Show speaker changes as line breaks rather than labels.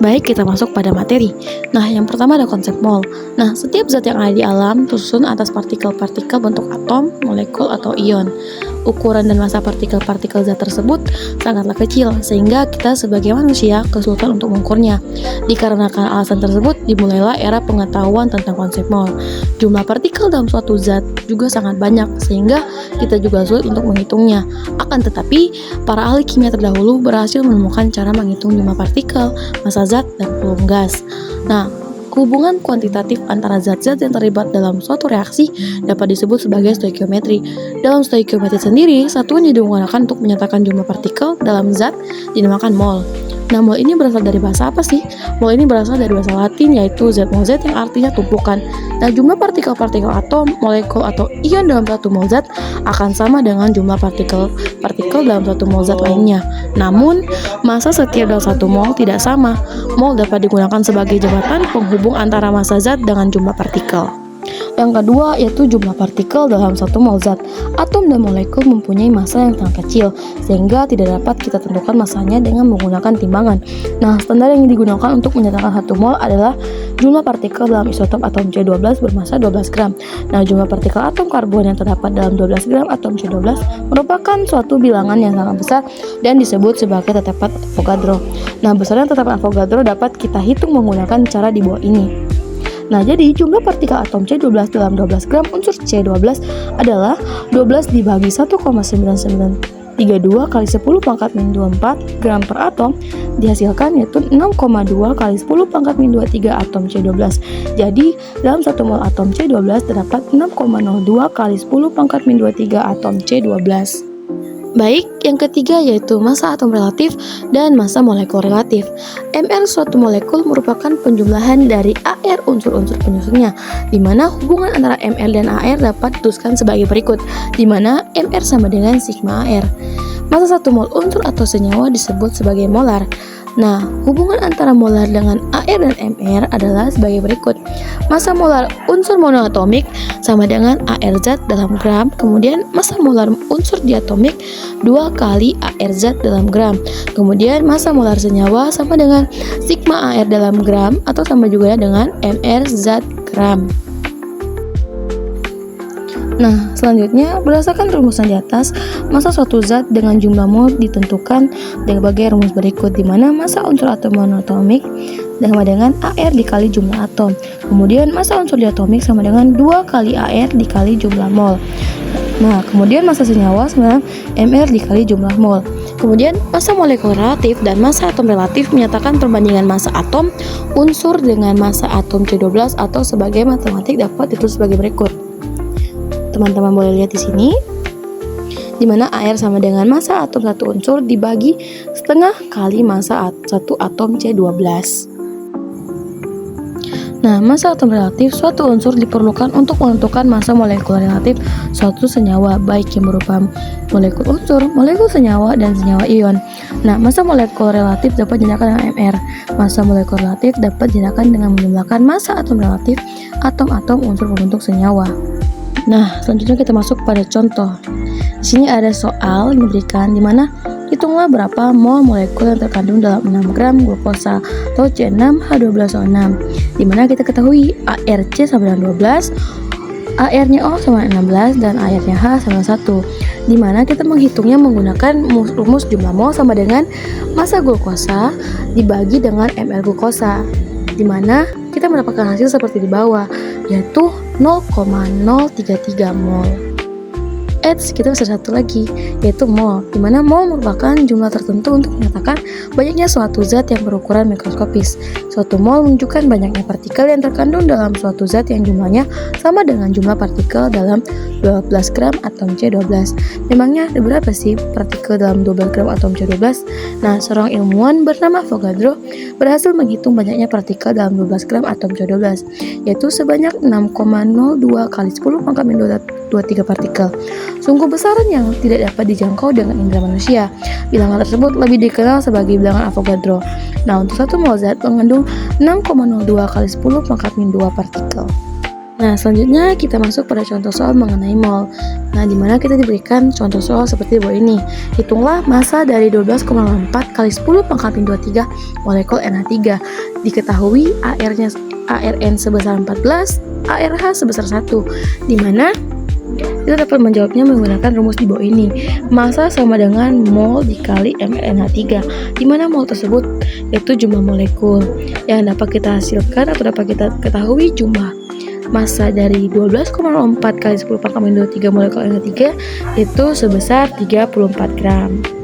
Baik, kita masuk pada materi. Nah, yang pertama ada konsep mol. Nah, setiap zat yang ada di alam tersusun atas partikel-partikel bentuk atom, molekul, atau ion. Ukuran dan massa partikel-partikel zat tersebut sangatlah kecil, sehingga kita sebagai manusia kesulitan untuk mengukurnya. Dikarenakan alasan tersebut, dimulailah era pengetahuan tentang konsep mol. Jumlah partikel dalam suatu zat juga sangat banyak, sehingga kita juga sulit untuk menghitungnya. Akan tetapi, para ahli kimia terdahulu berhasil menemukan cara menghitung jumlah partikel, massa zat, dan volume gas. Nah, hubungan kuantitatif antara zat-zat yang terlibat dalam suatu reaksi dapat disebut sebagai stoikiometri. Dalam stoikiometri sendiri, satuan yang digunakan untuk menyatakan jumlah partikel dalam zat dinamakan mol. Nah, mol ini berasal dari bahasa apa sih? Mol ini berasal dari bahasa Latin yaitu zat mol zat yang artinya tumpukan. Nah, jumlah partikel-partikel atom, molekul, atau ion dalam satu mol zat akan sama dengan jumlah partikel dalam satu mol zat lainnya. Namun, massa setiap dalam satu mol tidak sama. Mol dapat digunakan sebagai jembatan penghubung antara massa zat dengan jumlah partikel. Yang kedua yaitu jumlah partikel dalam satu mol zat. Atom dan molekul mempunyai massa yang sangat kecil, sehingga tidak dapat kita tentukan massanya dengan menggunakan timbangan. Nah, standar yang digunakan untuk menyatakan satu mol adalah jumlah partikel dalam isotop atom C12 bermassa 12 gram. Nah, jumlah partikel atom karbon yang terdapat dalam 12 gram atom C12 merupakan suatu bilangan yang sangat besar dan disebut sebagai tetapan Avogadro. Nah, besarnya tetapan Avogadro dapat kita hitung menggunakan cara di bawah ini. Nah, jadi jumlah partikel atom C12 dalam 12 gram unsur C12 adalah 12 dibagi 1,9932 kali 10 pangkat min 24 gram per atom, dihasilkan yaitu 6,2 kali 10 pangkat min 23 atom C12. Jadi, dalam 1 mol atom C12 terdapat 6,02 kali 10 pangkat min 23 atom C12. Baik, yang ketiga yaitu massa atom relatif dan massa molekul relatif. Mr suatu molekul merupakan penjumlahan dari Ar unsur-unsur penyusunnya, di mana hubungan antara Mr dan Ar dapat dituliskan sebagai berikut, di mana Mr sama dengan sigma Ar. Massa satu mol unsur atau senyawa disebut sebagai molar. Nah, hubungan antara molar dengan Ar dan Mr adalah sebagai berikut. Massa molar unsur monoatomik sama dengan Arz dalam gram, kemudian massa molar unsur diatomik 2 kali Arz dalam gram. Kemudian massa molar senyawa sama dengan sigma Ar dalam gram atau sama juga dengan Mr zat gram. Nah, selanjutnya berdasarkan rumusan di atas, massa suatu zat dengan jumlah mol ditentukan sebagai rumus berikut, di mana massa unsur atom monoatomik sama dengan Ar dikali jumlah atom. Kemudian massa unsur diatomik sama dengan 2 kali Ar dikali jumlah mol. Nah, kemudian massa senyawa sama dengan Mr dikali jumlah mol. Kemudian massa molekul relatif dan massa atom relatif menyatakan perbandingan massa atom unsur dengan massa atom C12 atau sebagai matematik dapat ditulis sebagai berikut. Teman-teman boleh lihat di sini, di mana Ar sama dengan massa atom satu unsur dibagi setengah kali massa satu atom C12. Nah, massa atom relatif suatu unsur diperlukan untuk menentukan massa molekul relatif suatu senyawa, baik yang berupa molekul unsur, molekul senyawa, dan senyawa ion. Nah, massa molekul relatif dapat dinyatakan dengan Mr. Massa molekul relatif dapat dinyatakan dengan menjumlahkan massa atom relatif atom-atom unsur pembentuk senyawa. Nah, selanjutnya kita masuk pada contoh. Di sini ada soal yang diberikan di mana hitunglah berapa mol molekul yang terkandung dalam 6 gram glukosa atau C6H12O6. Di mana kita ketahui ARC sama dengan 12, AR-nya O sama dengan 16 dan AR-nya H sama 1. Di mana kita menghitungnya menggunakan rumus jumlah mol sama dengan massa glukosa dibagi dengan ml glukosa. Di mana kita mendapatkan hasil seperti di bawah, yaitu 0,033 mol. Kita bisa satu lagi, yaitu mol, di mana mol merupakan jumlah tertentu untuk menyatakan banyaknya suatu zat yang berukuran mikroskopis. Suatu mol menunjukkan banyaknya partikel yang terkandung dalam suatu zat yang jumlahnya sama dengan jumlah partikel dalam 12 gram atom C12. Memangnya ada berapa sih partikel dalam 12 gram atom C12? Nah, seorang ilmuwan bernama Avogadro berhasil menghitung banyaknya partikel dalam 12 gram atom C12, yaitu sebanyak 6,02 kali 10 pangkat min 23 partikel. Sungguh besaran yang tidak dapat dijangkau dengan indera manusia. Bilangan tersebut lebih dikenal sebagai bilangan Avogadro. Nah, untuk satu mol zat mengandung 6,02 kali 10 pangkat min 2 partikel. Nah, selanjutnya kita masuk pada contoh soal mengenai mol. Nah, di mana kita diberikan contoh soal seperti di bawah ini. Hitunglah massa dari 12,4 kali 10 pangkat min 23 molekul NH3. Diketahui ARN sebesar 14, ARH sebesar 1. Di mana kita dapat menjawabnya menggunakan rumus di bawah ini. Massa sama dengan mol dikali mNH3, di mana mol tersebut yaitu jumlah molekul. Yang dapat kita hasilkan atau dapat kita ketahui jumlah massa dari 12,4 kali 10 pangkat min 23 molekul NH3 itu sebesar 34 gram.